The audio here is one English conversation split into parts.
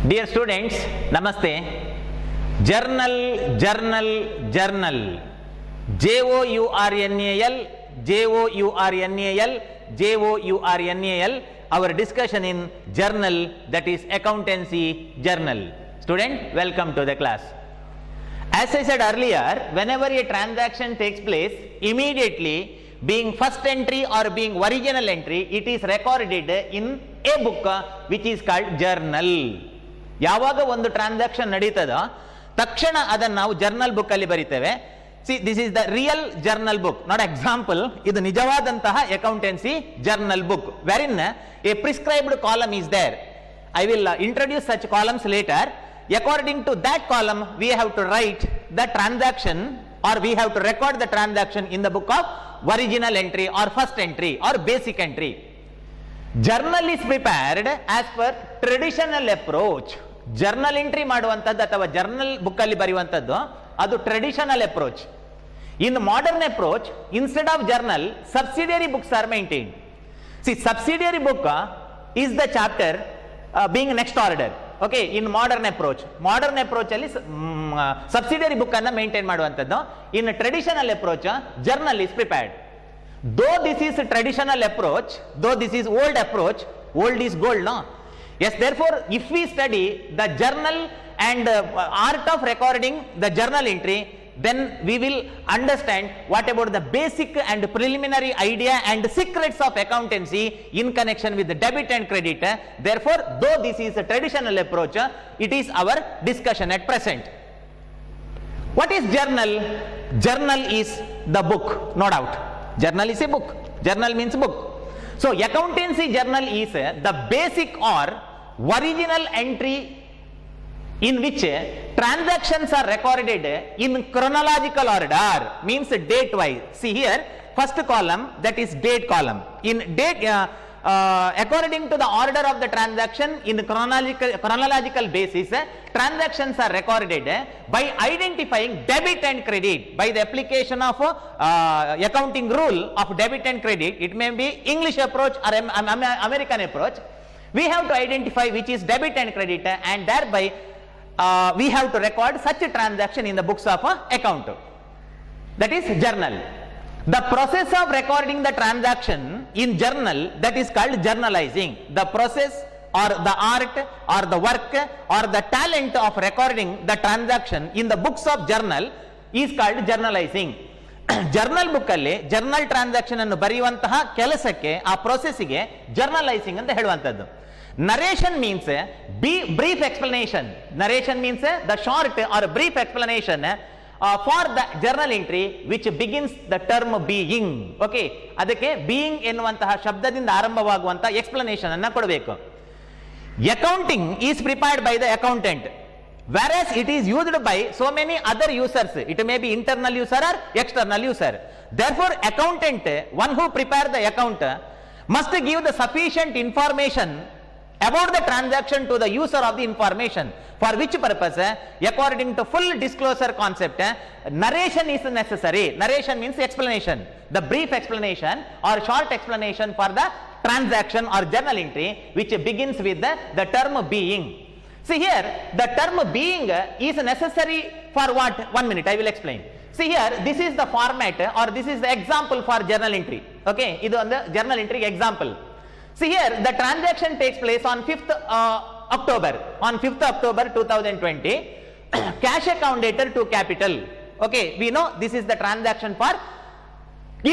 Dear students, Namaste. Journal, journal, journal. Journal, journal, journal. Our discussion in journal, that is accountancy journal. Student, welcome to the class. As I said earlier, whenever a transaction takes place, immediately being first entry or being original entry, it is recorded in a book which is called journal. ಯಾವಾಗ ಒಂದು transaction ನಡೀತದ ತಕ್ಷಣ ಅದನ್ನು ನಾವು journal book ಅಲ್ಲಿ ಬರೀತೇವೆ. See this is the real journal book, not example. ಇದು ನಿಜವಾದಂತಹ accountancy journal book wherein a prescribed column is there. I will introduce such columns later. According to that column, we have to write the transaction or we have to record the transaction in the book of original entry or first entry or basic entry. Journal is prepared as per traditional approach. Journal entry ಮಾಡುವಂತದ್ದು ಅಥವಾ journal book ಅಲ್ಲಿ ಬರೆಯುವಂತದ್ದು ಅದು traditional approach. In the modern approach, instead of journal, subsidiary books are maintained. See, subsidiary book is the chapter being next order. Okay, in modern approach ಅಲ್ಲಿ subsidiary book ಅನ್ನು maintain ಮಾಡುವಂತದ್ದು. In traditional approach, journal is prepared. Though this is a traditional approach, though this is old approach, old is gold, no? Yes, therefore, if we study the journal and art of recording the journal entry, then we will understand what about the basic and preliminary idea and secrets of accountancy in connection with the debit and credit. Therefore, though this is a traditional approach, it is our discussion at present. What is journal? Journal is the book, no doubt. Journal is a book. Journal means book. So, accountancy journal is the basic or original entry in which transactions are recorded in chronological order, means date wise. See here, first column, that is date column. In date, according to the order of the transaction in chronological basis, transactions are recorded by identifying debit and credit by the application of accounting rule of debit and credit. It may be English approach or American approach. We have to identify which is debit and credit, and thereby we have to record such a transaction in the books of account. That is journal. The process of recording the transaction in journal, that is called journalizing. The process or the art or the work or the talent of recording the transaction in the books of journal is called journalizing. Journal book ಅಲ್ಲಿ journal transaction ಅನ್ನು ಬರೆಯುವಂತಹ ಕೆಲಸಕ್ಕೆ, ಆ ಪ್ರೊಸೆಸ್ಗೆ journalising ಅಂತ ಹೇಳುವಂತದ್ದು. Narration means brief explanation. Narration means the short or brief explanation for the journal entry which begins the term being. Okay, ಅದಕ್ಕೆ being ಎನ್ನುವಂತಹ ಶಬ್ದದಿಂದ ಆರಂಭವಾಗುವಂತಹ explanation ಅನ್ನು ಕೊಡಬೇಕು. Accounting is prepared by the accountant, whereas it is used by so many other users. It may be internal user or external user. Therefore, accountant, one who prepare the account, must give the sufficient information about the transaction to the user of the information, for which purpose, according to full disclosure concept, narration is necessary. Narration means explanation, the brief explanation or short explanation for the transaction or journal entry which begins with the term being. See here, the term being is necessary for what? 1 minute, I will explain. See here, this is the format or this is the example for journal entry. Okay, idu on the journal entry example. See here, the transaction takes place on 5th October. On 5th October 2020, cash account debtor to capital. Okay, we know this is the transaction for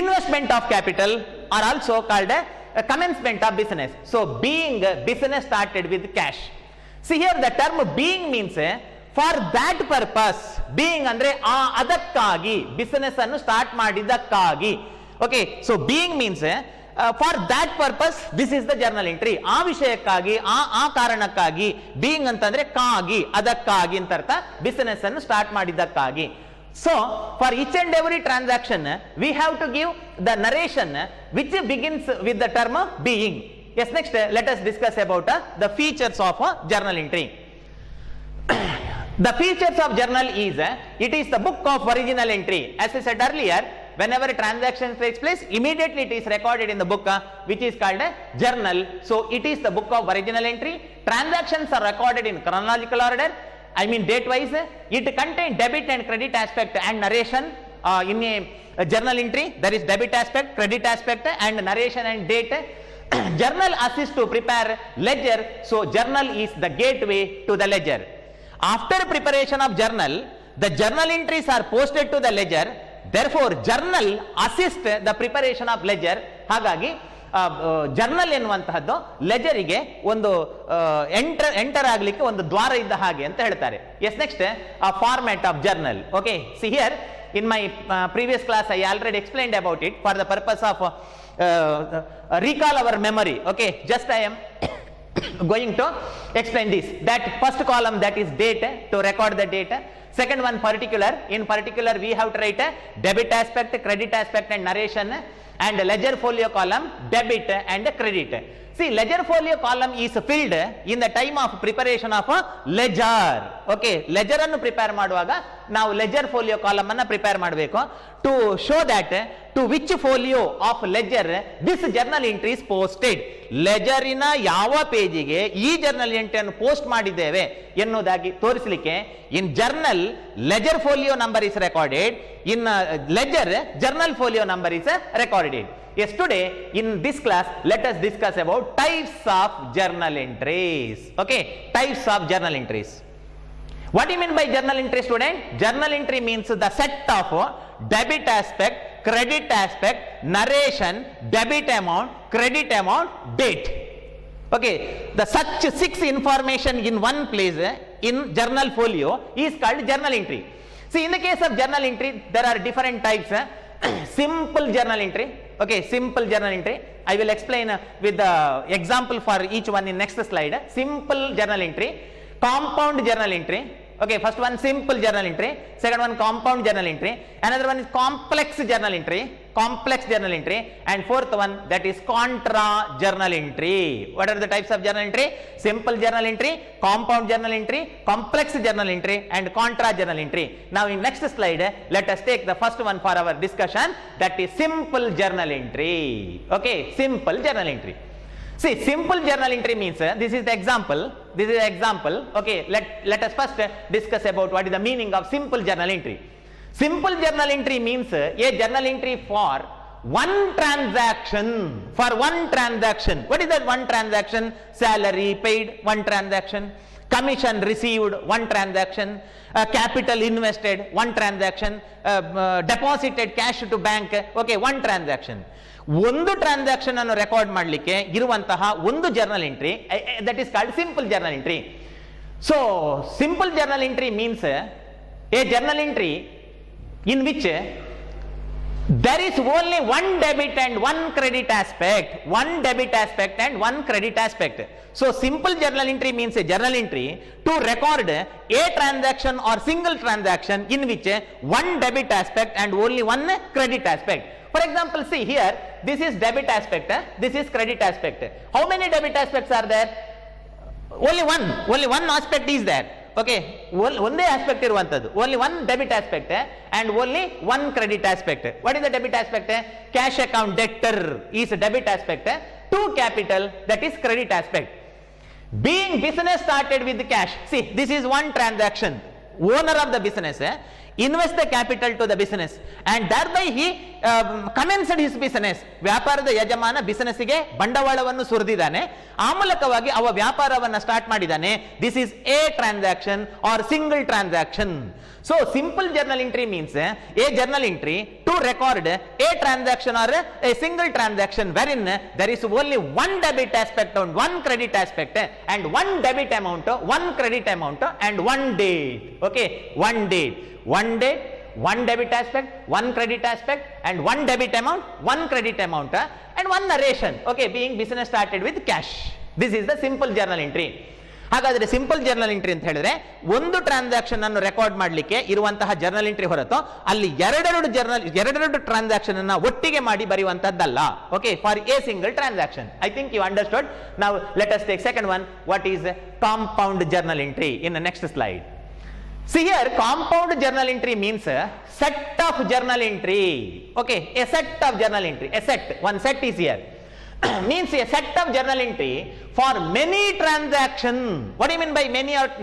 investment of capital or also called a commencement of business. So, being business started with cash. See here, the term being means for that purpose. Being andre adakkaagi, business annu start madidakkaagi. Okay, so being means for that purpose, this is the journal entry. ಆ ವಿಷಯಕ್ಕಾಗಿ, ಆ ಕಾರಣಕ್ಕಾಗಿ, being ಅಂತಂದ್ರೆ ಕಾಗಿ, ಅದಕ್ಕಾಗಿ ಅಂತ ಅರ್ಥ, business ಅನ್ನು start ಮಾಡಿದ್ದಕ್ಕಾಗಿ. So, for each and every transaction, we have to give the narration which begins with the term being. Yes, next let us discuss about the features of journal entry. The features of journal is, it is the book of original entry. As I said earlier, whenever a transaction takes place, immediately it is recorded in the book which is called a journal. So, it is the book of original entry. transactions are recorded in chronological order, I mean date wise. It contains debit and credit aspect and narration. In a journal entry, there is debit aspect, credit aspect, and narration and date. Journal assists to prepare ledger, so journal is the gateway to the ledger. After preparation of journal, the journal entries are posted to the ledger. Therefore, journal assists the preparation of ledger. ಹಾಗಾಗಿ journal ಎನ್ನುವಂತಹದ್ದು ಲೆಜರಿಗೆ ಒಂದು enter ಆಗಲಿಕ್ಕೆ ಒಂದು ದ್ವಾರ ಇದ್ದ ಹಾಗೆ ಅಂತ ಹೇಳ್ತಾರೆ. Yes, next format of journal. Okay, see here in my previous class I already explained about it for the purpose of recall our memory. Okay, just I am going to explain this. That first column, that is date, to record the date. Second one, particular. In particular we have to write debit aspect, credit aspect and narration. And ledger folio column, debit and credit. See, ledger folio column is filled in the time of preparation of a ledger. Okay, ledger annu prepare maduvaga ನಾವು ledger folio column ಅನ್ನು prepare ಮಾಡಬೇಕು to show that to which folio of ledger this journal entry is posted. ಲೆಜರಿನ ಯಾವ ಪೇಜಿಗೆ ಈ journal ಎಂಟ್ರಿಯನ್ನು post ಮಾಡಿದ್ದೇವೆ ಎನ್ನುವುದಾಗಿ ತೋರಿಸಲಿಕ್ಕೆ in journal ledger folio number is recorded, in ledger journal folio number is recorded. Yes, today in this class let us discuss about types of journal entries. Okay, types of journal entries. What do you mean by journal entry, student? Journal entry means the set of debit aspect, credit aspect, narration, debit amount, credit amount, date. Okay, the such 6 information in one place in journal folio is called journal entry. See, in the case of journal entry there are different types. Simple journal entry. Okay, simple journal entry I will explain with the example for each one in next slide. Simple journal entry, compound journal entry. Okay, first one simple journal entry, second one compound journal entry, another one is complex journal entry, and fourth one, that is contra journal entry. What are the types of journal entry? Simple journal entry, compound journal entry, complex journal entry and contra journal entry. Now in next slide let us take the first one for our discussion, that is simple journal entry. Okay, simple journal entry. See, simple journal entry means this is the example. Okay, let us first discuss about what is the meaning of simple journal entry. Simple journal entry means a journal entry for one transaction. What is that one transaction? Salary paid, one transaction. Commission received, one transaction. Capital invested, one transaction. Deposited cash to bank, okay, one transaction. ಒಂದು transaction ಅನ್ನು record ಮಾಡಲಿಕ್ಕೆ ಇರುವಂತಹ ಒಂದು journal entry, that is called simple journal entry. So simple journal entry means a journal entry in which there is only one debit and one credit aspect, So simple journal entry means a journal entry to record a transaction or single transaction in which one debit aspect and only one credit aspect. For example, see here, this is debit aspect, this is credit aspect. How many debit aspects are there? Only one aspect is there. Okay, ಒಂದೇ aspect ಇರುವಂತದ್ದು, only one debit aspect and only one credit aspect. What is the debit aspect? Cash account debtor is debit aspect to capital, that is credit aspect. Being business started with cash, see, this is one transaction. Owner of the business invest the capital to the business and thereby he commenced his business. ವ್ಯಾಪಾರದ ಯಜಮಾನ business ಗೆ ಬಂಡವಾಳವನ್ನು ಸುರಿದಿದ್ದಾನೆ, ಆ ಮೂಲಕವಾಗಿ ಅವ ವ್ಯಾಪಾರವನ್ನು start ಮಾಡಿದ್ದಾನೆ. This is a transaction or single transaction. So simple journal entry means a journal entry to record a transaction or a single transaction wherein there is only one debit aspect and one credit aspect and one debit amount, one credit amount and one date. Okay, one date, one debit aspect, one credit aspect and one debit amount, one credit amount and one narration. Okay, being business started with cash. This is the simple journal entry. ಹಾಗಾದ್ರೆ simple journal entry ಅಂತ ಹೇಳಿದ್ರೆ ಒಂದು transaction ಅನ್ನು record ಮಾಡಲಿಕ್ಕೆ ಇರುವಂತಹ journal entry ಹೊರತು ಅಲ್ಲಿ ಎರಡೆರಡು ಟ್ರಾನ್ಸಾಕ್ಷನ್ ಅನ್ನ ಒಟ್ಟಿಗೆ ಮಾಡಿ ಬರೆಯುವಂತದ್ದಲ್ಲ. Okay, for a single transaction. I think you understood. Now let us take second one. What is compound journal entry in the next slide. See here, compound journal entry means set of journal entry. Okay, a set of journal entry, one set is here. means a set of journal entry for many transaction. What do you mean by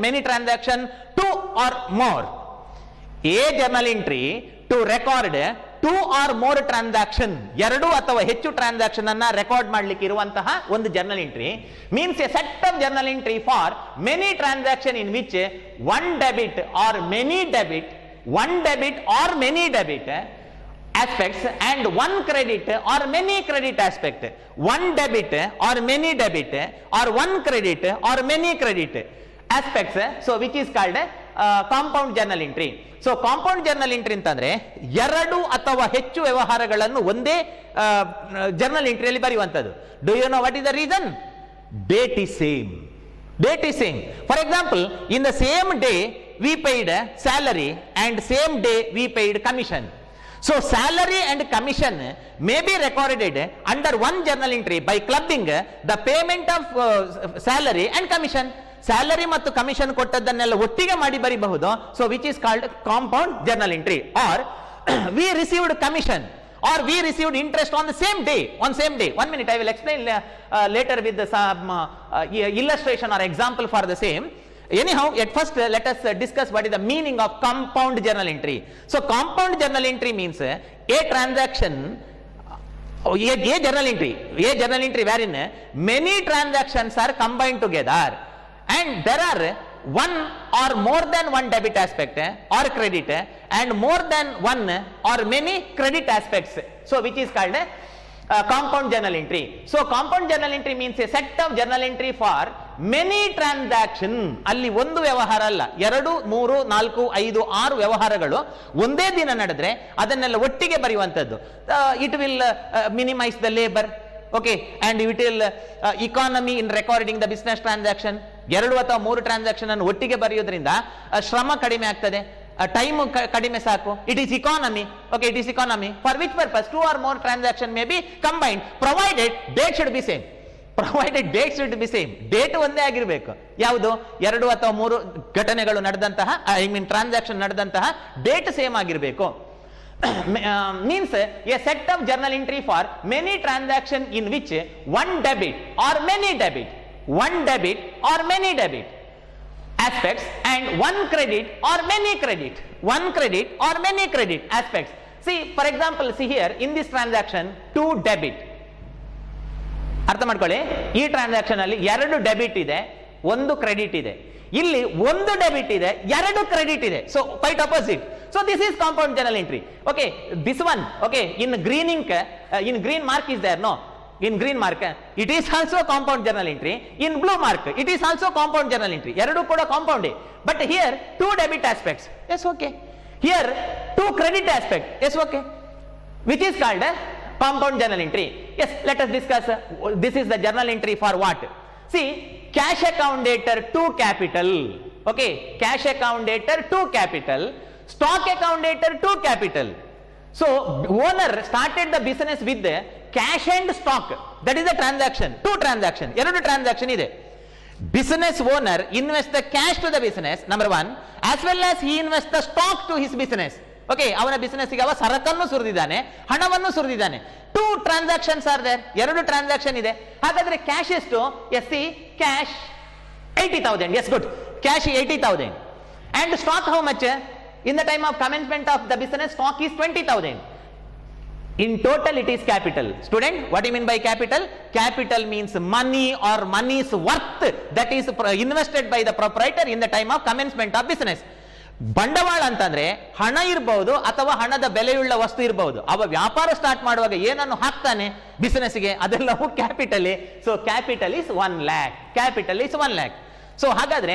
many transaction? Two or more. A journal entry to record two or more transaction, ಎರಡು ಅಥವಾ ಹೆಚ್ಚು transaction ಅನ್ನ record ಮಾಡಲಿಕ್ಕೆ ಇರುವಂತಹ ಒಂದು journal entry means a set of journal entry for many transaction in which one debit or many debit aspects and one credit or many credit aspect, one debit or many debit or one credit or many credit aspects, so which is called compound journal entry. So compound journal entry ಅಂತಂದ್ರೆ ಎರಡು ಅಥವಾ ಹೆಚ್ಚು ವ್ಯವಹಾರಗಳನ್ನು ಒಂದೇ journal ಎಂಟ್ರಿಯಲ್ಲಿ ಬರೆಯುವಂಥದ್ದು. Do you know what is the reason? Date is same. For example, in the same day we paid salary and same day we paid commission. So salary and commission may be recorded under one journal entry by clubbing the payment of salary and commission. Salary ಮತ್ತು commission ಕೊಟ್ಟದ್ದನ್ನೆಲ್ಲ ಒಟ್ಟಿಗೆ ಮಾಡಿ ಬರೀಬಹುದು. So which is called compound journal entry. Are we received commission or we received interest on the same day. 1 minute, I will explain later with some illustration or example for the same. Anyhow, at first let us discuss what is the meaning of compound journal entry. So compound journal entry means a transaction, a journal entry wherein many transactions are combined together and there are one or more than one debit aspect or credit and more than one or many credit aspects, so which is called compound journal entry. So compound journal entry means a set of journal entry for many transaction. ಅಲ್ಲಿ ಒಂದು ವ್ಯವಹಾರ ಅಲ್ಲ, 2 3 4 5 6 ವ್ಯವಹಾರಗಳು ಒಂದೇ ದಿನ ನಡೆದ್ರೆ ಅದನ್ನೆಲ್ಲ ಒಟ್ಟಿಗೆ ಬರೆಯುವಂಥದ್ದು. It will minimise the labour. Okay, and it will economy in recording the business transaction. 2 ಅಥವಾ 3 ಟ್ರಾನ್ಸಾಕ್ಷನ್ ಅನ್ನು ಒಟ್ಟಿಗೆ ಬರೆಯೋದ್ರಿಂದ ಶ್ರಮ ಕಡಿಮೆ ಆಗ್ತದೆ, ಟೈಮ್ ಕಡಿಮೆ ಸಾಕು. It is economy. Okay, it is economy. For which purpose 2 or more transaction may be combined provided date should be same. Date ಒಂದೇ ಆಗಿರಬೇಕು. ಯಾವುದು? 2 ಅಥವಾ 3 ಘಟನೆಗಳು ನಡೆದಂತಹ, ಐ ಮೀನ್ ಟ್ರಾನ್ಸಾಕ್ಷನ್ ನಡೆದಂತಹ ಡೇಟ್ ಸೇಮ್ ಆಗಿರಬೇಕು. Means a set of journal entry for many transaction in which one debit or many debit aspects and one credit or many credit aspects. See, for example, see here in this transaction 2 debit. ಅರ್ಥ ಮಾಡ್ಕೊಳ್ಳಿ, ಈ transaction ಅಲ್ಲಿ 2 debit ಇದೆ, 1 credit ಇದೆ. ಇಲ್ಲಿ 1 debit ಇದೆ, 2 credit ಇದೆ. So quite opposite. So this is compound journal entry. Okay, this one, okay, in green ink, in green mark is there, no? In green mark, it is also compound journal entry. In blue mark, it is also compound journal entry. Eradu kuda compound. But here 2 debit aspects. Yes, okay. Here 2 credit aspect. Yes, okay. Which is called compound journal entry. Yes, let us discuss. This is the journal entry for what? See, cash account dater to capital. Okay, cash account dater to capital. Stock account dater to capital. So owner started the business with the cash and stock. That is the transaction. 2 transaction. 2 transaction ಇದೆ. Business owner invests the cash to the business, number 1, as well as he invests the stock to his business. Okay, ಅವನ business ಗೆ ಅವ ಸರಕನ್ನು ಸುರಿದಿದ್ದಾನೆ, ಹಣವನ್ನು ಸುರಿದಿದ್ದಾನೆ. 2 transactions are there. 2 transaction ಇದೆ. ಹಾಗಾದ್ರೆ cash ಎಷ್ಟು? Yes see cash 80,000. Yes, good. Cash 80,000. And stock how much? In the time of commencement of the business, stock is 20,000. In total it is capital. Student, what do you mean by capital? Capital means money or money's worth that is invested by the proprietor in the time of commencement of business. ಬಂಡವಾಳ ಅಂತಂದ್ರೆ ಹಣ ಇರಬಹುದು ಅಥವಾ ಹಣದ ಬೆಲೆಯುಳ್ಳ ವಸ್ತು ಇರಬಹುದು. ಅವ ವ್ಯಾಪಾರ ಸ್ಟಾರ್ಟ್ ಮಾಡುವಾಗ ಏನನ್ನು ಹಾಕ್ತಾನೆ ಬಿಸಿನೆಸ್ಗೆ, ಅದೆಲ್ಲವೂ capital. So capital is 1 lakh. So ಹಾಗಾದ್ರೆ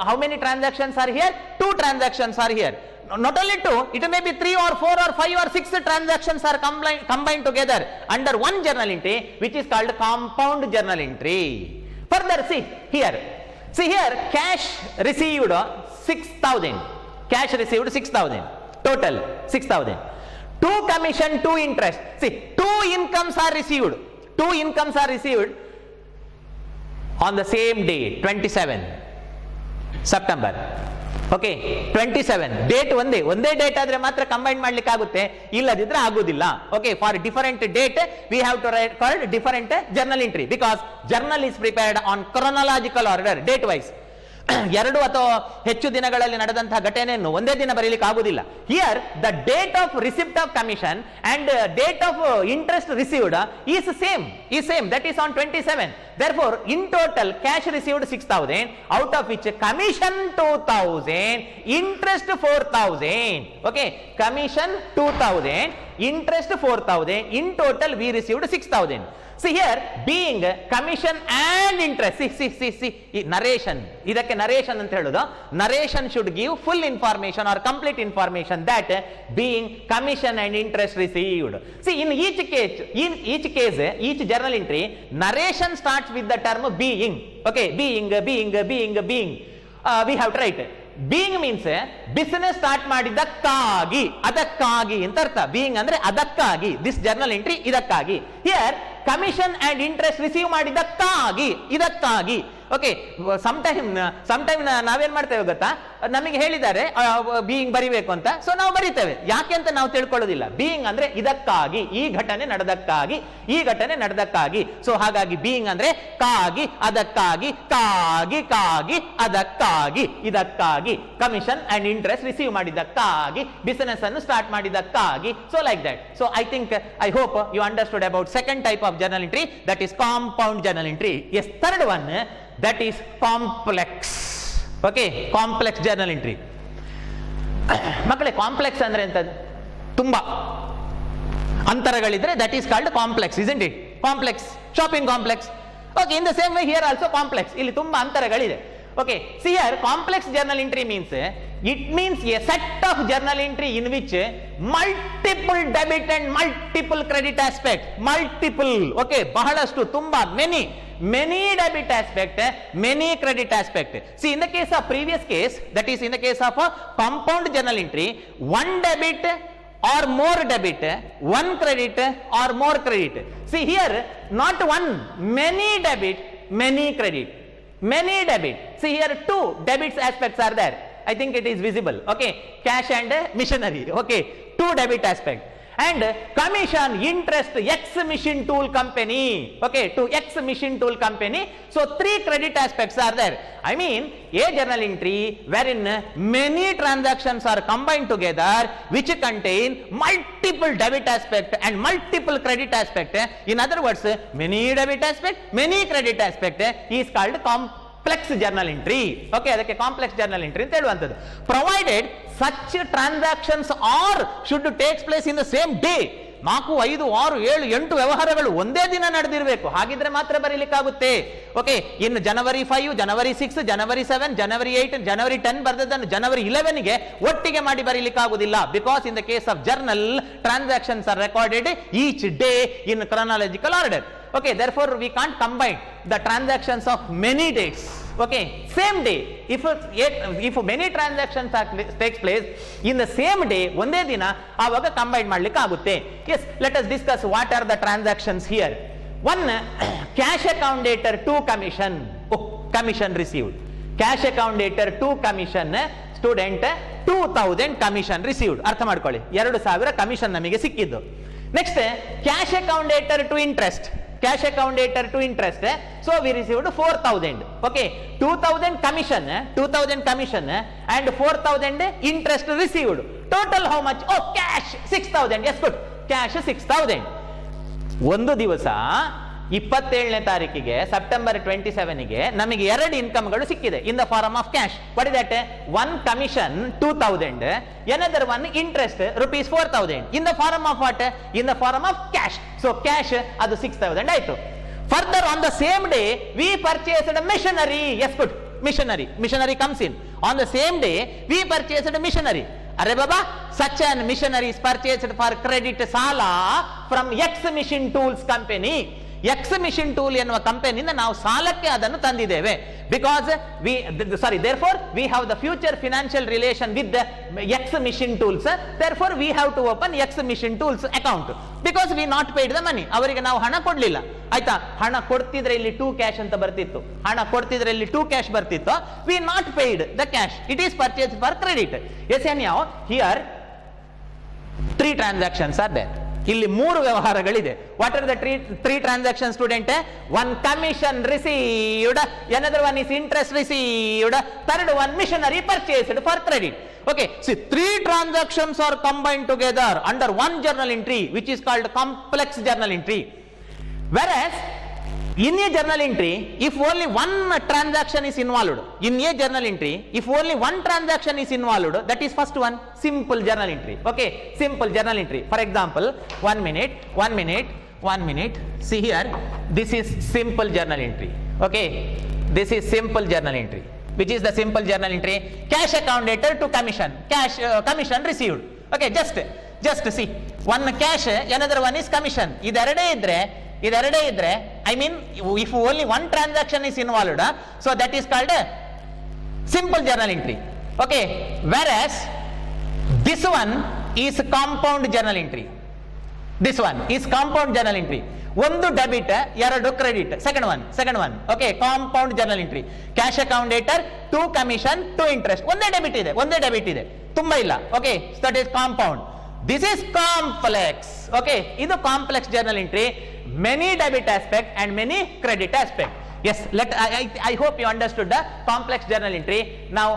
how many transactions are here? 2 transactions are here. Not only 2, it may be 3 or 4 or 5 or 6 transactions are combined together under one journal entry, which is called compound journal entry. Further, see here cash received 6,000. Total 6,000. 2 commission, 2 interest. See, 2 incomes are received on the same day, 27 September. Okay 27 date ಒಂದೇ date ಆದ್ರೆ ಮಾತ್ರ combine ಮಾಡ್ಲಿಕ್ಕೆ ಆಗುತ್ತೆ, ಇಲ್ಲದಿದ್ರೆ ಆಗುದಿಲ್ಲ. Okay, for different date we have to write called different journal entry because journal is prepared on chronological order, date wise. 2 ಅಥವಾ ಹೆಚ್ಚು ದಿನಗಳಲ್ಲಿ ನಡೆದಂತಹ ಘಟನೆಯನ್ನು ಒಂದೇ ದಿನ ಬರೀಲಿಕ್ಕೆ ಆಗುದಿಲ್ಲ. Here the date of receipt of commission and date of interest received is same that is on 27. Therefore in total cash received 6,000, out of which commission 2,000, interest 4,000. okay, commission 2,000, interest 4,000, in total we received 6,000. See here, being commission and interest, see narration, ಇದಕ್ಕೆ narration ಅಂತ ಹೇಳುದು. narration should give full information or complete information that being commission and interest received. See, in each case each journal entry, narration starts with the term being. okay, being we have to write being means business start ಮಾಡಿದ್ದಕ್ಕಾಗಿ, ಅದಕ್ಕಾಗಿ ಅಂತ ಅರ್ಥ. Being ಅಂದ್ರೆ ಅದಕ್ಕಾಗಿ, this journal entry ಇದಕ್ಕಾಗಿ. Here commission and interest receive ಮಾಡಿದ್ದಕ್ಕಾಗಿ, ಇದಕ್ಕಾಗಿ. Okay, sometime ನಾವೇನ್ ಮಾಡ್ತೇವೆ ಗೊತ್ತಾ, ನಮಗೆ ಹೇಳಿದ್ದಾರೆ ಬೀಯಿಂಗ್ ಬರಿಬೇಕು ಅಂತ, ಸೊ ನಾವು ಬರಿತೇವೆ. ಯಾಕೆ ಅಂತ ನಾವು ತಿಳ್ಕೊಳ್ಳೋದಿಲ್ಲ. ಬೀಯಿಂಗ್ ಅಂದ್ರೆ ಇದಕ್ಕಾಗಿ, ಈ ಘಟನೆ ನಡೆದಕ್ಕಾಗಿ, ಈ ಘಟನೆ ನಡೆದಕ್ಕಾಗಿ. ಸೊ ಹಾಗಾಗಿ ಬೀಯಿಂಗ್ ಅಂದ್ರೆ ಕಾಗಿ, ಅದಕ್ಕಾಗಿ, ಕಾಗಿ ಅದಕ್ಕಾಗಿ, ಇದಕ್ಕಾಗಿ. ಕಮಿಷನ್ ಅಂಡ್ ಇಂಟ್ರೆಸ್ಟ್ ರಿಸೀವ್ ಮಾಡಿದ್ದಕ್ಕಾಗಿ, ಬಿಸಿನೆಸ್ ಅನ್ನು ಸ್ಟಾರ್ಟ್ ಮಾಡಿದ್ದಕ್ಕಾಗಿ. So like that. So I hope you understood about second type of journal entry, that is compound journal entry. Yes, third one, that is complex. okay, complex journal entry. ಮಕ್ಕಳೇ, complex ಅಂದ್ರೆ ಎಂತದ್ದು? ತುಂಬಾ ಅಂತರಗಳಿದ್ರೆ that is called complex, isn't it? complex, shopping complex. okay, in the same way here also complex, ಇಲ್ಲಿ ತುಂಬಾ ಅಂತರಗಳಿದೆ. okay, see here, complex journal entry means it means a set of journal entry in which multiple debit and multiple credit aspect, multiple, okay, ಬಹಳಷ್ಟು, ತುಂಬಾ, many debit aspect, many credit aspect. See, in the case of previous case, that is in the case of a compound journal entry, one debit or more debit, one credit or more credit. See here, not one, many debit, many credit, many debit. See here, 2 debits aspects are there. I think it is visible. okay, cash and machinery. okay, 2 debit aspect. and commission, interest, X machine tool company. okay, to X machine tool company. so 3 credit aspects are there. I mean, a journal entry wherein many transactions are combined together, which contain multiple debit aspect and multiple credit aspect. in other words, many debit aspect, many credit aspect is called complex journal entry. okay, ಅದಕ್ಕೆ complex journal entry ಅಂತ ಹೇಳುವಂಥದ್ದು. Provided such transactions or should takes place in the same day. 4, 5, 6, 7, 8 ವ್ಯವಹಾರಗಳು ಒಂದೇ ದಿನ ನಡೆದಿರಬೇಕು, ಹಾಗಿದ್ರೆ ಮಾತ್ರ ಬರೀಲಿಕ್ಕಾಗುತ್ತೆ. Okay, ಇನ್ನು ಜನವರಿ 5, ಜನವರಿ 6, ಜನವರಿ 7, ಜನವರಿ 8, ಜನವರಿ 10 ಬರೆದದ್ದನ್ನು ಜನವರಿ 11ಗೆ ಒಟ್ಟಿಗೆ ಮಾಡಿ ಬರೀಲಿಕ್ಕಾಗುವುದಿಲ್ಲ. Because in the case of journal, transactions are recorded each day in chronological order. okay, therefore we can't combine the transactions of many dates. okay, same day, if many transactions takes place in the same day, ಒಂದೇ ದಿನ, ಆವಾಗ combine ಮಾಡ್ಲಿಕ್ಕೆ ಆಗುತ್ತೆ. yes, let us discuss what are the transactions here. one, cash account dater to commission. commission received, cash account dater to commission, student 2000 commission received. ಅರ್ಥ ಮಾಡ್ಕೊಳ್ಳಿ, 2000 commission ನಮಗೆ ಸಿಕ್ಕಿದ್ದು. Next, cash account debtor to interest, cash account dater to interest, so we received 4,000. okay, 2,000 commission and 4,000 interest received. total how much? oh, cash 6,000. yes, good, cash 6,000. ಒಂದು ದಿವಸ 27ನೇ ತಾರೀಕಿಗೆ, September 27ಗೆ ನಮಗೆ 2 ಇನ್ಕಮ್ಗಳು ಸಿಕ್ಕಿದೆ in the form of cash. What is that? one commission 2,000, another one interest rupees 4,000 in the form of what? in the form of cash. so cash ಅದು 6,000 ಆಯ್ತು. further on the same day we purchased machinery. yes, good, machinery comes in on the same day. we purchased machinery. Arre baba, such an machinery is purchased for credit sala from X machine tools company. X machine tool ಎನ್ನುವ ಕಂಪನಿಯಿಂದ ನಾವು ಸಾಲಕ್ಕೆ ಅದನ್ನು ತಂದಿದ್ದೇವೆ. Because therefore we have the future financial relation with the X machine tools. Therefore we have to open X machine tools account because we not paid the money. ಅವರಿಗೆ ನಾವು ಹಣ ಕೊಡ್ಲಿಲ್ಲ, ಆಯ್ತಾ. ಹಣ ಕೊಡ್ತಿದ್ರೆ ಇಲ್ಲಿ 2 cash ಅಂತ ಬರ್ತಿತ್ತು, ಹಣ ಕೊಡ್ತಿದ್ರೆ ಇಲ್ಲಿ 2 cash ಬರ್ತಿತ್ತು. we not paid the cash, it is purchased for credit. yes anyhow here 3 transactions are there. ಇಲ್ಲಿ 3 ವ್ಯವಹಾರಗಳಿದೆ. What are the three transaction student? One commission received, another one is interest received, third one missionary purchased for credit. Okay, see 3 transactions are combined together under one journal entry which is called complex journal entry. Whereas in a journal entry, if only one transaction is involved, in a journal entry, if only one transaction is involved, that is first one, simple journal entry. Okay, simple journal entry. For example, 1 minute, see here, this is simple journal entry. Okay, this is simple journal entry. Which is the simple journal entry? Cash account debtor to commission, cash commission received. Okay, just see, one cash, another one is commission. ಇದೆರಡೇ ಇದ್ರೆ I mean if only one transaction is involved, so that is called a simple journal entry. Okay, whereas this one is compound journal entry. This one is compound journal entry. ಒಂದು debit, 2 credit. Second one okay, compound journal entry. Cash account debtor, 2 commission, 2 interest. ಒಂದೇ debit ಇದೆ, ತುಂಬಾ ಇಲ್ಲ. Okay, that is compound. This is complex. Okay, ಇದು complex journal entry. Many debit aspect and many credit aspect. Yes, I hope you understood the complex journal entry. Now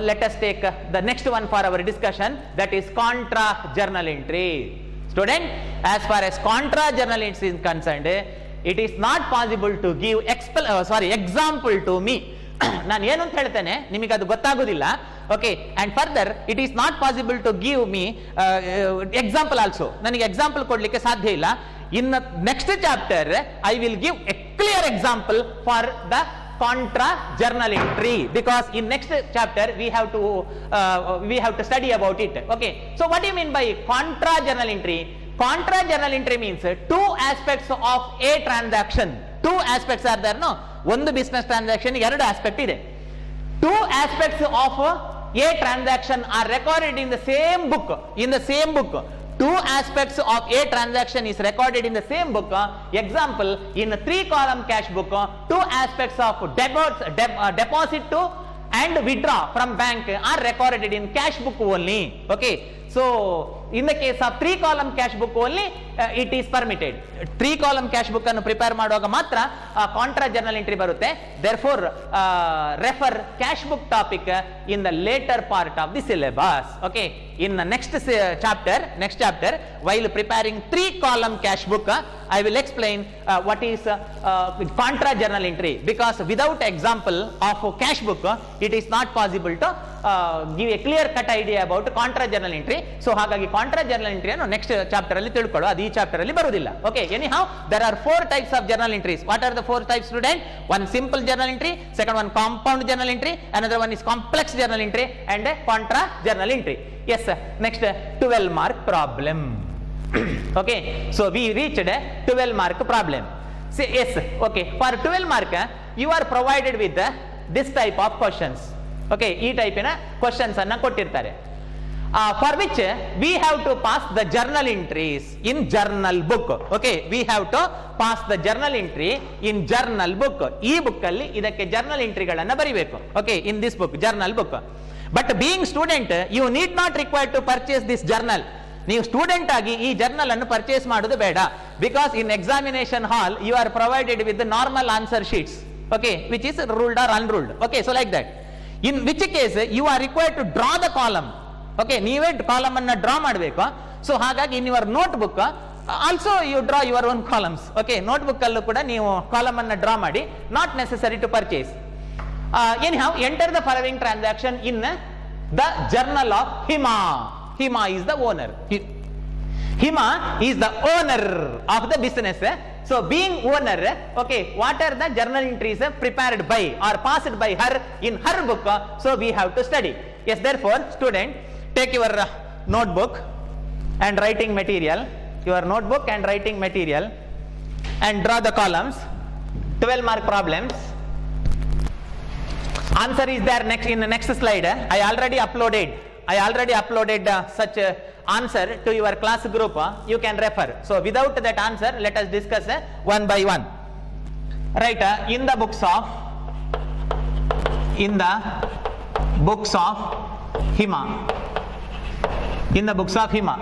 let us take the next one for our discussion, that is contra journal entry. Student, as far as contra journal entry is concerned, it is not possible to give example to me. ನಾನು ಏನು ಅಂತ ಹೇಳ್ತೇನೆ ನಿಮಗೆ ಅದು ಗೊತ್ತಾಗೋದಿಲ್ಲ. Okay, and further it is not possible to give me example also. ನನಗೆ example ಕೊಡ್ಲಿಕ್ಕೆ ಸಾಧ್ಯ ಇಲ್ಲ. In next chapter I will give a clear example for the contra journal entry, because in next chapter we have to study about it. Okay, so what do you mean by contra journal entry? Contra journal entry means 2 aspects of a transaction. 2 aspects are there, no? ಒಂದು business transaction 2 aspect ಇದೆ. 2 aspects of a transaction are recorded in the same book. 2 aspects of a transaction is recorded in the same book. Example, in a 3-column cash book, 2 aspects of deposit to and withdraw from bank are recorded in cash book only. Okay, so in the case of 3-column cash book only, it is permitted. 3-column cash book ಅನ್ನು prepare ಮಾಡುವಾಗ ಮಾತ್ರ contra journal entry ಬರುತ್ತೆ. therefore refer cash book topic in the later part of the syllabus. Okay, in the next chapter while preparing 3-column cash book, I will explain what is contra journal entry, because without example of cash book it is not possible to give a clear cut idea about contra journal entry. So ಹಾಗಾಗಿ contra journal entry ಅನ್ನು next chapter ಅಲ್ಲಿ ತಿಳ್ಕೊಳ್ಳೋ, ಅದು ಈ chapter ಅಲ್ಲಿ ಬರುವುದಿಲ್ಲ. Okay, anyhow there are 4 types of journal entries. What are the 4 types, student? One simple journal entry, second one compound journal entry, another one is complex journal entry, and contra journal entry. Yes sir. Next 12 mark problem. Okay, so we reached a 12 mark problem. Say yes. Okay, for 12 mark you are provided with this type of questions. Okay, ಈ ಟೈಪಿನ questions ಅನ್ನ ಕೊಟ್ಟಿರ್ತಾರೆ. For which we have to pass the journal entries in journal book. Okay, we have to pass the journal entry in journal book. ಈ book ಅಲ್ಲಿ ಇದಕ್ಕೆ journal entry ಗಳನ್ನ ಬರಿಬೇಕು. Okay, in this book, journal book. But being student, you need not require to purchase this journal. ನೀವು student ಆಗಿ ಈ journal ಅನ್ನು purchase ಮಾಡೋದು ಬೇಡ, because in examination hall you are provided with normal answer sheets. Okay, which is ruled or unruled. Okay, so like that. In which case you are required to draw the column. Okay, ನೀವೇ column ಅನ್ನ draw ಮಾಡಬೇಕು. So ಹಾಗಾಗಿ in your notebook also you draw your own columns. Okay, notebook ಅಲ್ಲೂ ಕೂಡ ನೀವು column ಅನ್ನ draw ಮಾಡಿ, not necessary to purchase. Anyhow, enter the following transaction in the journal of Hima. Hima is the owner. Hima is the owner of the business. So being owner, okay, what are the journal entries prepared by or passed by her in her book? So we have to study. Yes, therefore student, take your notebook and writing material. Your notebook and writing material. and draw the columns. 12 mark problems. Answer is there next in the next slide. I already uploaded such answer to your class group. You can refer. So without that answer, let us discuss one by one. Right, in the books of Hima. In the books of Hima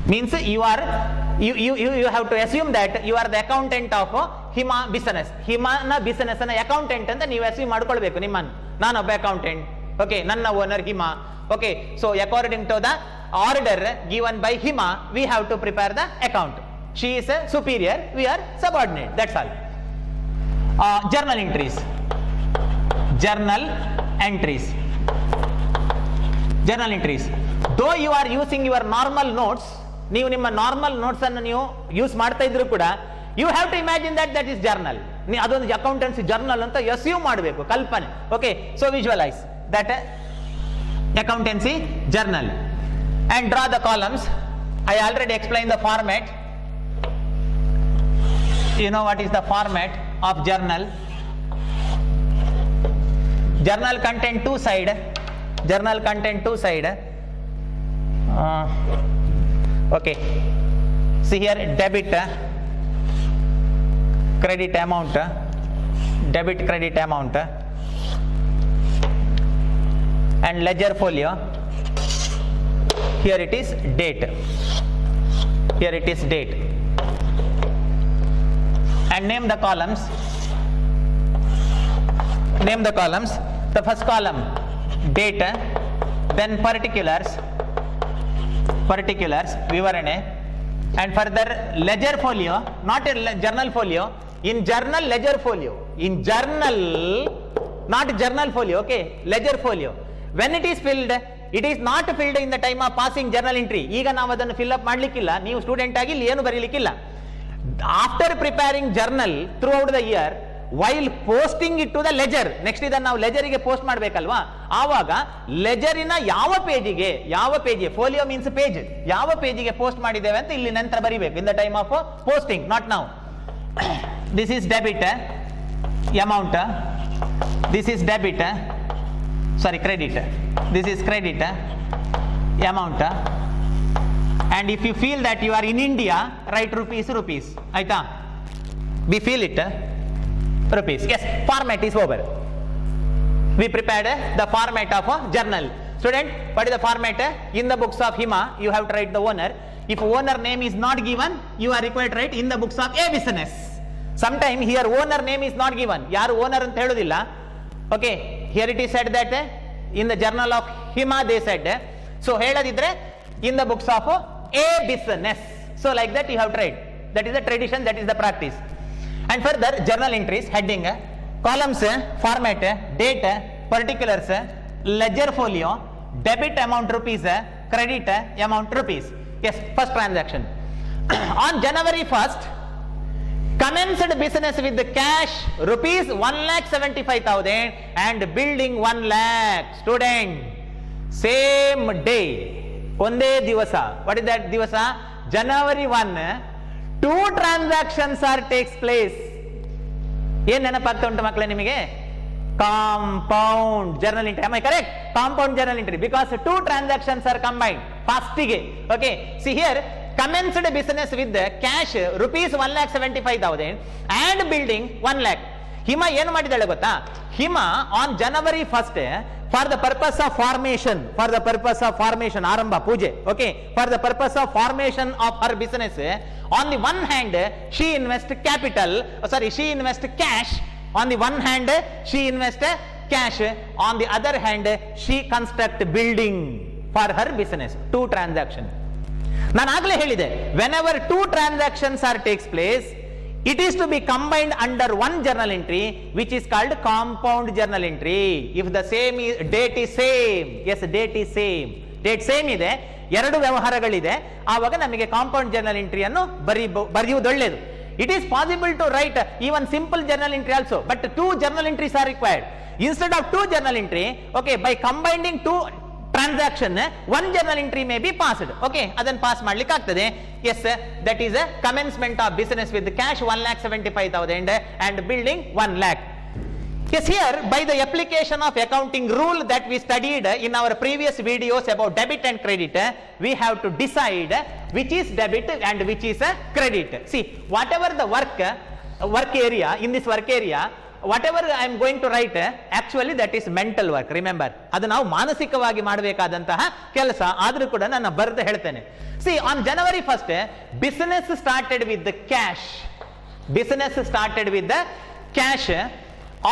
means you have to assume that you are the accountant of Hima business. Himana business na accountant anta ನೀವು assume ಮಾಡ್ಕೊಳ್ಬೇಕು ನಿಮ್ಮನ್ನು. ನಾನು ಒಬ್ಬ accountant. Okay, ನನ್ನ owner Hima. Okay, so according to the order given by Hima, we have to prepare the account. She is a superior, we are subordinate. That's all. Journal entries. Though you are using your normal notes, ನೀವು ನಿಮ್ಮ normal notes ಅನ್ನು ನೀವು use ಮಾಡ್ತಾ ಇದ್ರು ಕೂಡ you have to imagine that is journal. ಅದೊಂದು accountancy journal ಅಂತ assume ಮಾಡಬೇಕು, ಕಲ್ಪನೆ. Okay, so visualise that accountancy journal and draw the columns. I already explain the format. You know what is the format of journal. Journal content two side. Okay, see here, debit credit amount, and ledger folio. Here it is date, and name the columns. The first column date, then particulars vivarane, and further ledger folio, not a journal folio. In journal, ledger folio. In journal, not journal folio. Okay, ledger folio. When it is filled, it is not filled in the time of passing journal entry. ಈಗ ನಾವು ಅದನ್ನು fill up ಮಾಡಲಿಕ್ಕಿಲ್ಲ, ನೀವು student ಆಗಿ ಇಲ್ಲಿ ಏನು ಬರೀಲಿಕ್ಕಿಲ್ಲ. After preparing journal throughout the year, while posting it to the ledger, next ಇದನ್ನು ನಾವು ಲೆಜರಿಗೆ post ಮಾಡಬೇಕಲ್ವಾ, ಆವಾಗ ಲೆಜರಿನ ಯಾವ ಪೇಜಿಗೆ ಫೋಲಿಯೋ ಮೀನ್ಸ್ ಪೇಜ್, ಯಾವ ಪೇಜಿಗೆ ಪೋಸ್ಟ್ ಮಾಡಿದ್ದೇವೆ ಅಂತ ಇಲ್ಲಿ ನಂತರ ಬರಿಬೇಕು. In the time of posting, not now. This is debit amount, this is debit, sorry credit, this is credit amount. and if you feel that you are in India, write rupees ಆಯ್ತಾ. we feel it rupees. Yes, format is over. We prepared the format of a journal. Student, what is the format? In the books of Hima, you have to write the owner. If owner name is not given, you are required to write in the books of a business. Sometime here owner name is not given. ಯಾರು owner ಅಂತ ಹೇಳೋದಿಲ್ಲ. Okay, here it is said that in the journal of Hima they said. So ಹೇಳದಿದ್ರೆ in the books of a business. So like that you have to write. That is the tradition, that is the practice. And further, journal entries, heading, columns, format, date, particulars, ledger folio, debit amount rupees, credit amount rupees. Yes, first transaction. On January 1st, commenced business with the cash rupees 1,75,000 and building 1 lakh. Student, same day, ಒಂದೇ ದಿವಸ. What is that ದಿವಸ? January 1. 2 transactions are takes place. ಏನ್ ನೆನಪಾಗ್ತಾ ಉಂಟು ಮಕ್ಕಳೇ ನಿಮಗೆ? Compound journal entry. Am I correct? Compound journal entry, because 2 transactions are combined. ಫಸ್ಟಿಗೆ. Okay, see here, commenced business with the cash rupees 1,75,000 and building 1 lakh. ಹಿಮ ಏನು ಮಾಡಿದಾಳೆ ಗೊತ್ತಾ? ಹಿಮ on January 1st for the purpose of formation, ಆರಂಭ ಪೂಜೆ. Okay, for the purpose of formation of her business, on the one hand she invest cash. On the one hand she invest cash, on the other hand she construct building for her business. 2 transaction. ನಾನು ಆಗಲೇ ಹೇಳಿದೆ, whenever 2 transactions are takes place, it is to be combined under one journal entry, which is called compound journal entry. If the same date is same, yes, date same ಇದೆ, 2 ವ್ಯವಹಾರಗಳಿದೆ, ಆವಾಗ ನಮಗೆ compound journal ಎಂಟ್ರಿಯನ್ನು ಬರೆಯುವುದು ಒಳ್ಳೆಯದು. It is possible to write even simple journal entry also, but 2 journal entries are required. Instead of 2 journal entry, okay, by combining 2 transaction, one journal entry may be passed. Okay, adan pass ಮಾಡ್ಲಿಕ್ಕೆ ಆಗ್ತದೆ. Yes, that is a commencement of business with cash 1,75,000 and building 1 lakh. Yes, here by the application of accounting rule that we studied in our previous videos about debit and credit, we have to decide which is debit and which is a credit. See, whatever the work area, in this work area, whatever I am going to write, actually that is mental work. Remember, ಅದು ನಾವು ಮಾನಸಿಕವಾಗಿ ಮಾಡಬೇಕಾದಂತಹ ಕೆಲಸ. ಆದರೂ ಕೂಡ ನಾನು ಬರೆದು ಹೇಳ್ತೇನೆ. See, on January 1st, business started with the cash. Business started with the cash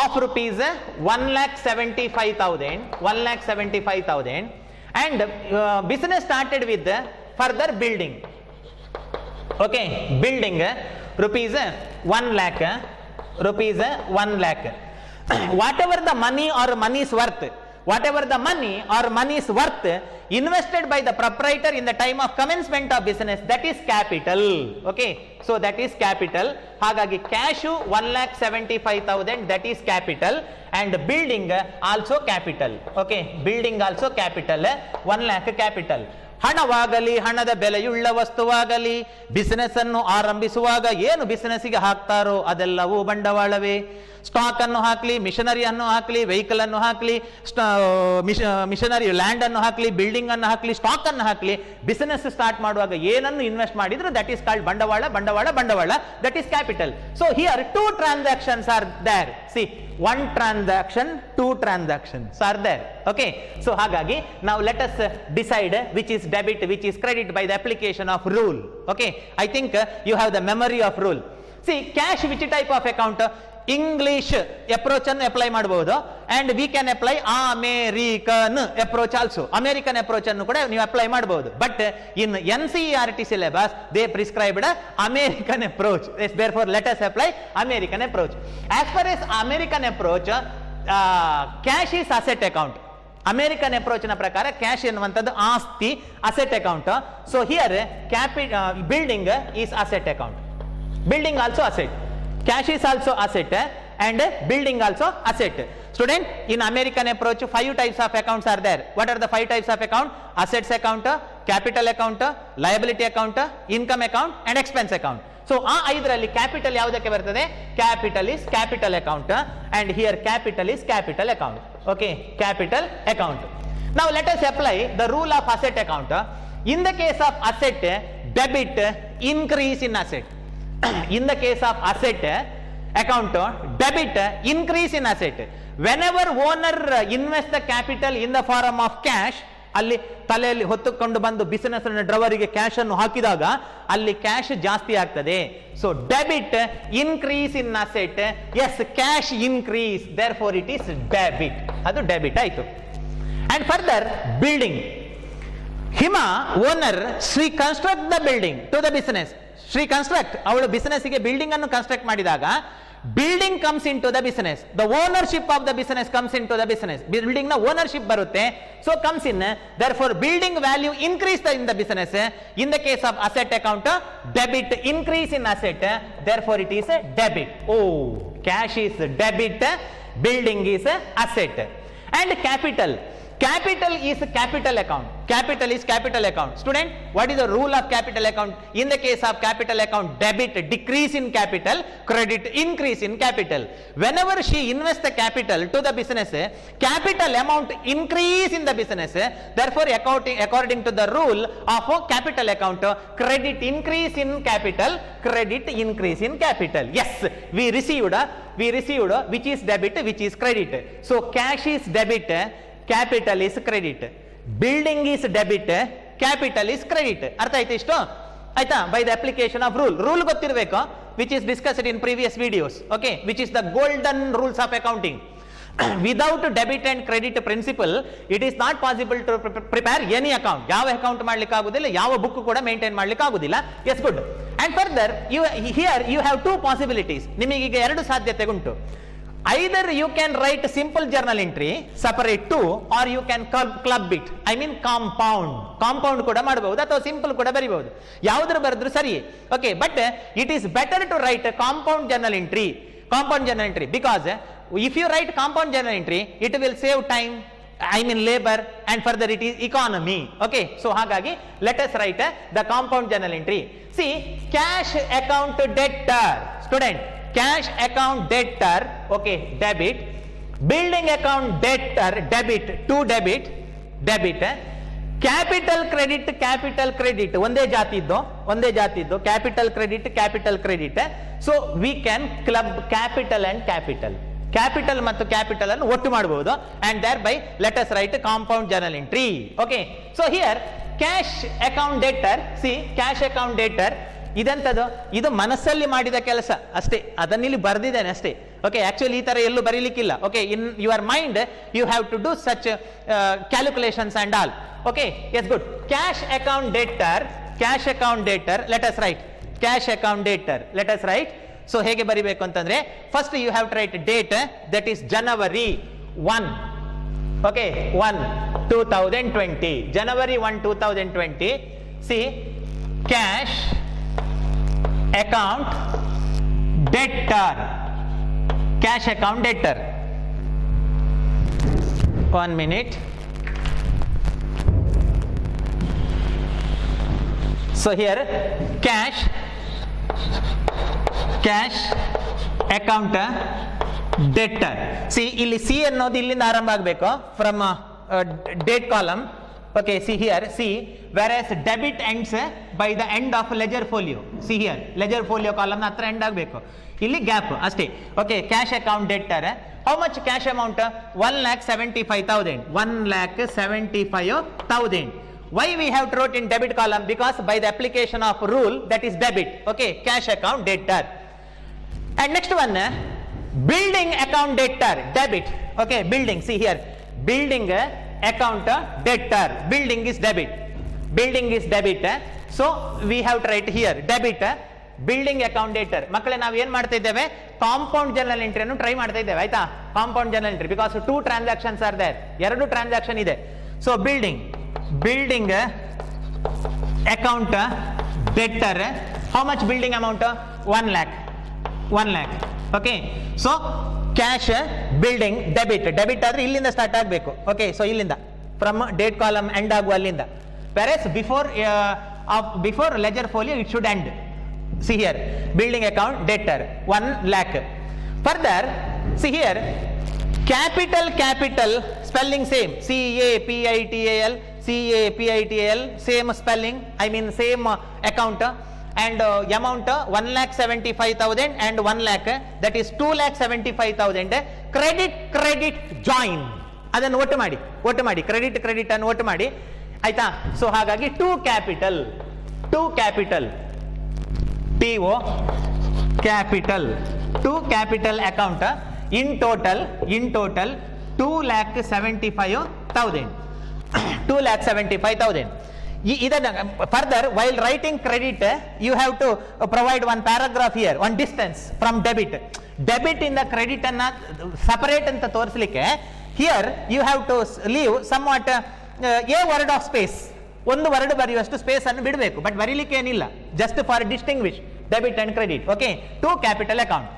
of rupees 1,75,000 and business started with the further building. Okay, building rupees 1 lakh. Whatever the money or money's worth, invested by the proprietor in the time of commencement of business, that is capital. Okay, so that is capital. Hagagi cash 1,75,000, that is capital, and building also capital. Okay, building also capital, 1 lakh capital. ಹಣವಾಗಲಿ, ಹಣದ ಬೆಲೆಯುಳ್ಳ ವಸ್ತುವಾಗಲಿ, business ಅನ್ನು ಆರಂಭಿಸುವಾಗ ಏನು ಬಿಸಿನೆಸ್ಸಿಗೆ ಹಾಕ್ತಾರೋ ಅದೆಲ್ಲವೂ ಬಂಡವಾಳವೇ. Stock ಅನ್ನು ಹಾಕಲಿ, missionary ಅನ್ನು ಹಾಕಲಿ, vehicle ಅನ್ನು ಹಾಕಲಿ, missionary land ಅನ್ನು ಹಾಕಲಿ, building ಅನ್ನು ಹಾಕಲಿ, stock ಅನ್ನು ಹಾಕಲಿ, ಬಿಸಿನೆಸ್ ಸ್ಟಾರ್ಟ್ ಮಾಡುವಾಗ ಏನನ್ನು ಇನ್ವೆಸ್ಟ್ ಮಾಡಿದ್ರು ದಟ್ ಈಸ್ ಕಾಲ್ಡ್ ಬಂಡವಾಳ. That is capital. So here 2 transactions are there. See, 1 transaction, 2 transactions are there. Okay, so ಹಾಗಾಗಿ now let us decide which is debit, which is credit by the application of rule. Okay, I think you have the memory of rule. See, cash, which type of account? English approach ಅನ್ನು apply ಮಾಡಬಹುದು, and we can apply American approach also. American approach ಅನ್ನು ಕೂಡ ನೀವು apply ಮಾಡಬಹುದು. But in NCERT syllabus they prescribed American approach. therefore let us apply American approach. As far as American approach, cash is asset account. American approach ನ ಪ್ರಕಾರ cash ಎನ್ನುವಂಥದ್ದು ಆಸ್ತಿ, asset account. So here building is asset account. Building also asset. Cash is also asset and building also asset. Student, in American approach 5 types of accounts are there. What are the 5 types of account? Assets account, capital account, liability account, income account and expense account. So ಆ 5ರಲ್ಲಿ capital ಯಾವುದಕ್ಕೆ ಬರ್ತದೆ? Capital is capital account and here capital is capital account. Okay, capital account. Now let us apply the rule of asset account. In the case of asset, debit increase in asset. In the case of asset account, debit increase in asset. Whenever owner invest the capital in the form of cash, ಅಲ್ಲಿ ತಲೆಯಲ್ಲಿ ಹೊತ್ತುಕೊಂಡು ಬಂದು business ಡ್ರವರಿಗೆ cash ಅನ್ನು ಹಾಕಿದಾಗ ಅಲ್ಲಿ cash ಜಾಸ್ತಿ ಆಗ್ತದೆ. So debit increase in asset, as cash increase, therefore it is debit. ಅದು ಡೆಬಿಟ್ ಆಯ್ತು. And further building, Hima owner Shri construct the building to the business. Shri construct, ಅವಳು ಬಿಸಿನೆಸ್ಗೆ ಬಿಲ್ಡಿಂಗ್ ಅನ್ನು ಕನ್ಸ್ಟ್ರಕ್ಟ್ ಮಾಡಿದಾಗ building comes into the business. The ownership of the business comes into the business. Building ನ ownership ಬರುತ್ತೆ. So comes in, therefore building value increase in the business. In the case of asset account, debit increase in asset, therefore it is debit. Oh, cash is debit, building is asset. And capital is capital account. Capital is capital account. Student, what is the rule of capital account? In the case of capital account, debit decrease in capital, credit increase in capital. Whenever she invests the capital to the business, capital amount increase in the business. Therefore, according to the rule of capital account, credit increase in capital, credit increase in capital. Yes, we received which is debit, which is credit. So cash is debit, capital is credit. Building is debit, capital is credit. ಅರ್ಥ ಆಯ್ತು ಇಷ್ಟು? ಆಯ್ತಾ? By the application of rule ಗೊತ್ತಿರಬೇಕು, which is discussed in previous videos. Okay, which is the golden rules of accounting. Without debit and credit principle it is not possible to prepare any account. ಯಾವ account ಮಾಡ್ಲಿಕ್ಕೆ ಆಗುದಿಲ್ಲ, ಯಾವ book ಕೂಡ maintain ಮಾಡ್ಲಿಕ್ಕೆ ಆಗುದಿಲ್ಲ. Yes, good. And further here you have 2 possibilities. ನಿಮಗೀಗ 2 ಸಾಧ್ಯತೆ ಉಂಟು. Either you can write simple journal entry separate to, or you can club it. I mean compound ಕೂಡ ಮಾಡಬಹುದು ಅಥವಾ ಸಿಂಪಲ್ ಕೂಡ ಬರೀಬಹುದು. ಯಾವುದರ ಬರೆದ್ರು ಸರಿ. Okay, but it is better to write compound journal entry because if you write compound journal entry, it will save time, I mean labor, and further it is economy. Okay, so hagagi let us write the compound journal entry. See, cash account debtor, student, cash account debtor, okay, debit. Building account debtor, debit, to debit, debit. Capital credit ಒಂದೇ ಜಾತಿದ್ದು capital credit. So we can club capital and capital ಮತ್ತು capital ಅನ್ನು ಒಟ್ಟು ಮಾಡಬಹುದು, and thereby let us write compound journal entry. Okay, so here cash account debtor, see cash account debtor ಇದೆಂತದು, ಇದು ಮನಸ್ಸಲ್ಲಿ ಮಾಡಿದ ಕೆಲಸ ಅಷ್ಟೇ, ಅದನ್ನಿಲ್ಲಿ ಬರೆದಿದ್ದೇನೆ ಅಷ್ಟೇ. ಓಕೆ, ಆಕ್ಚುಲಿ ಈ ತರ ಎಲ್ಲೂ ಬರೀಲಿಕ್ಕಿಲ್ಲ. Okay, in your mind you have to do such calculations and all. Okay, yes good. Cash account debtor let us write. Cash account debtor let us write. So ಹೇಗೆ ಬರಿಬೇಕು ಅಂತಂದ್ರೆ, first you have to write date, that is January 1. Okay, 1 2020, January 1 2020. See cash account debtor, cash account debtor. 1 minute. So here cash account debtor. See, ಇಲ್ಲಿ C ಅನ್ನೋದು ಇಲ್ಲಿಂದ ಆರಂಭ ಆಗಬೇಕು, from date column. Okay, see here, see, whereas debit ends by the end of ledger folio. See here, ledger folio column hatra end ಆಗಬೇಕು, ಇಲ್ಲಿ gap ಅಷ್ಟೇ. Okay, cash account deter. How much cash amount? 1,75,000. 1,75,000. Why we have to wrote in debit column? Because by the application of rule, that is debit. Okay, cash account debtor. And next one, building account debtor, debit. Okay, building, see here, building account debtor, building is debit. So we have to write here debit, building account debtor. ಮಕ್ಕಳೇ, ನಾವು ಏನು ಮಾಡ್ತಾ ಇದ್ದೇವೆ? Compound journal ಎಂಟ್ರಿಯನ್ನು try ಮಾಡ್ತಾ ಇದ್ದೇವೆ, ಆಯ್ತಾ? Compound journal entry, because 2 transactions are there, 2 transaction ಇದೆ. So building account debtor. How much building amount? 1 lakh. Okay, so cash building debit ಆದ್ರೆ ಇಲ್ಲಿಂದ ಸ್ಟಾರ್ಟ್ ಆಗಬೇಕು. ಓಕೆ, ಸೊ ಇಲ್ಲಿಂದ ಫ್ರಮ್ ಡೇಟ್ ಕಾಲಮ್ ಎಂಡ್ ಆಗುವ ಅಲ್ಲಿಂದ. Virus before leisure folio it should end. See here building account deter 1 lakh. Further see here capital spelling same, CAPITAL, same spelling, I mean same account. And amount 1,75,000 and 1 lakh, that is 2,75,000. Credit join, ಅದನ್ನು ಒಟ್ಟು ಮಾಡಿ credit ಅನ್ನು ಒಟ್ಟು ಮಾಡಿ, ಆಯ್ತಾ? So ಹಾಗಾಗಿ to capital TO capital account in total 2,75,000. 2,75,000. ಇದನ್ನ further while writing credit you have to provide 1 paragraph here, 1 distance from debit ಇಂದ ಕ್ರೆಡಿಟ್ ಅನ್ನ ಸಪರೇಟ್ ಅಂತ ತೋರಿಸಲಿಕ್ಕೆ here you have to leave somewhat a word of space, 1 word ಬರೆಯುವಷ್ಟು space ಅನ್ನು ಬಿಡಬೇಕು, but ಬರೀಲಿಕ್ಕೆ ಏನಿಲ್ಲ, just for distinguish debit and credit. Okay, to capital account.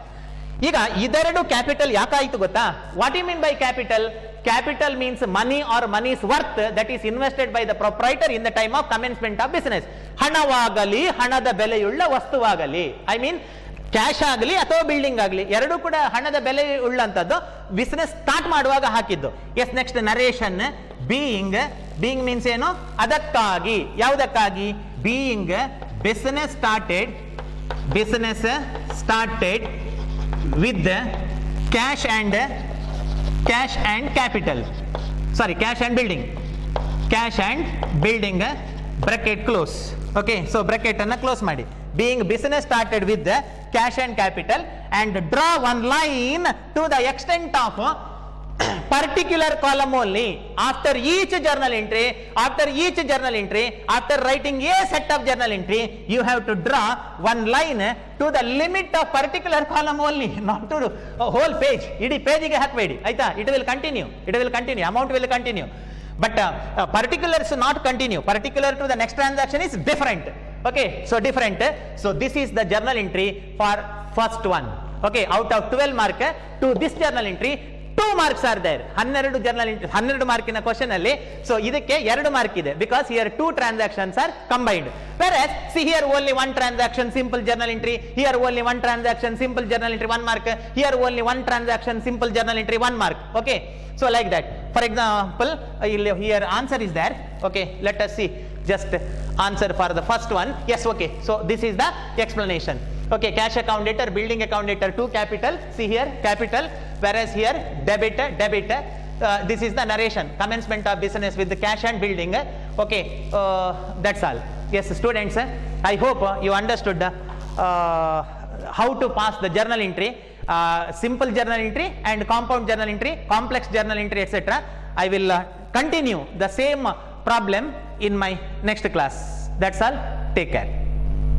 ಈಗ ಇದೆರಡು ಕ್ಯಾಪಿಟಲ್ ಯಾಕಾಯ್ತು ಗೊತ್ತಾ? What you mean by capital? Capital means money or money's worth that is invested by the proprietor in the time of commencement of business. ಹಣವಾಗಲಿ, ಹಣದ ಬೆಲೆಯುಳ್ಳ ವಸ್ತುವಾಗಲಿ, I mean cash ಆಗಲಿ ಅಥವಾ building ಆಗಲಿ, ಎರಡೂ ಕೂಡ ಹಣದ ಬೆಲೆ ಉಳ್ಳಂತದ್ದು, ಬಿಸಿನೆಸ್ ಸ್ಟಾರ್ಟ್ ಮಾಡುವಾಗ ಹಾಕಿದ್ದು. Yes, next narration. Being means ಏನು? ಅದಕ್ಕಾಗಿ, ಯಾವುದಕ್ಕಾಗಿ? Being business started with cash and capital, sorry, cash and building, bracket close. Okay, so bracket anna close ಮಾಡಿ. Being business started with the cash and capital, and draw 1 line to the extent of particular column only. After each journal entry, after writing a set of journal entry, you have to draw 1 line to the limit of particular column only, not to whole page. ಇಡೀ ಪೇಜಿಗೆ ಹಾಕಬೇಡಿ, ಆಯ್ತಾ? It will continue, amount will continue, but particulars not continue. Particular to the next transaction is different. Okay, so different. So this is the journal entry for first one. Okay, out of 12 mark to this journal entry, 2 marks are there. 12 journal entry, 12 ಮಾರ್ಕಿನ question ಅಲ್ಲಿ, so ಇದಕ್ಕೆ 2 mark ಇದೆ, because here 2 transactions are combined. Whereas see here only 1 transaction simple journal entry, here only 1 transaction simple journal entry 1 mark, here only 1 transaction simple journal entry 1 mark. Okay, so like that. For example, here answer is there. Okay, let us see just answer for the first one. Yes, okay, so this is the explanation. Okay, cash account debtor, building account debtor, 2 capital, see here capital, whereas here debtor. This is the narration, commencement of business with the cash and building. Okay, that's all. Yes, students, I hope you understood how to pass the journal entry, simple journal entry and compound journal entry, complex journal entry, etc. I will continue the same problem in my next class. That's all. Take care.